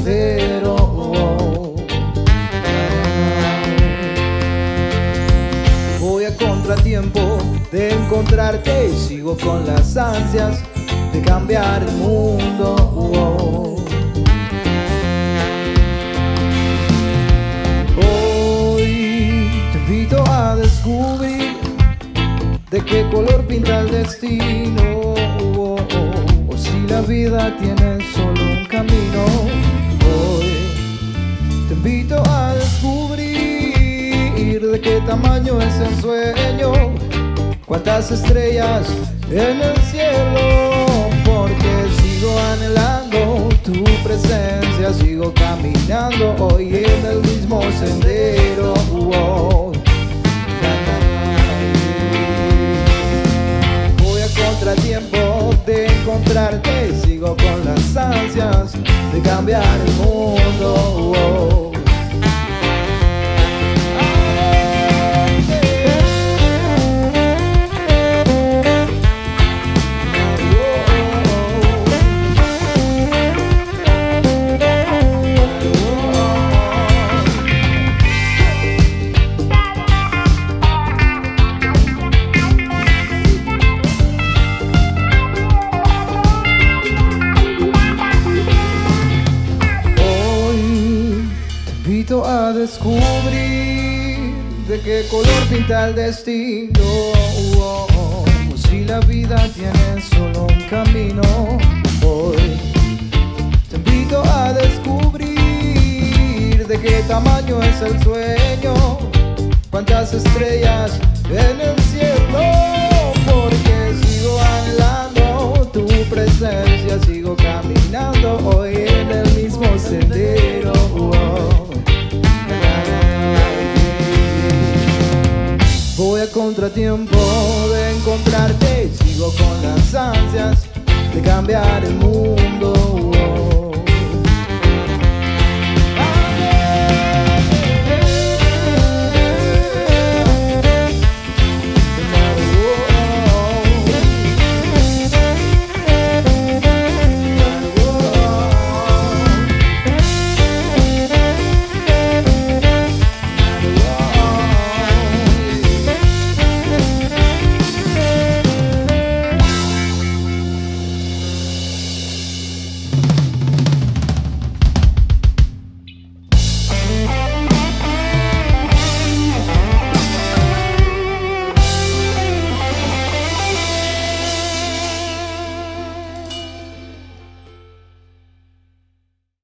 sendero. Voy a contratiempo de encontrarte y sigo con las ansias de cambiar el mundo. Hoy te invito a descubrir de qué color pinta el destino, o si la vida tiene solo un camino. Hoy te invito a descubrir de qué tamaño es el sueño, cuántas estrellas en el cielo, porque sigo anhelando tu presencia, sigo caminando hoy en el mismo sendero. Voy a contratiempo de encontrarte y sigo con las ansias de cambiar el mundo. A descubrir de qué color pinta el destino, si la vida tiene solo un camino. Hoy te invito a descubrir de qué tamaño es el sueño, cuántas estrellas en el cielo, porque sigo anhelando tu presencia, sigo caminando hoy en el mismo sendero. Voy a contratiempo de encontrarte y sigo con las ansias de cambiar el mundo.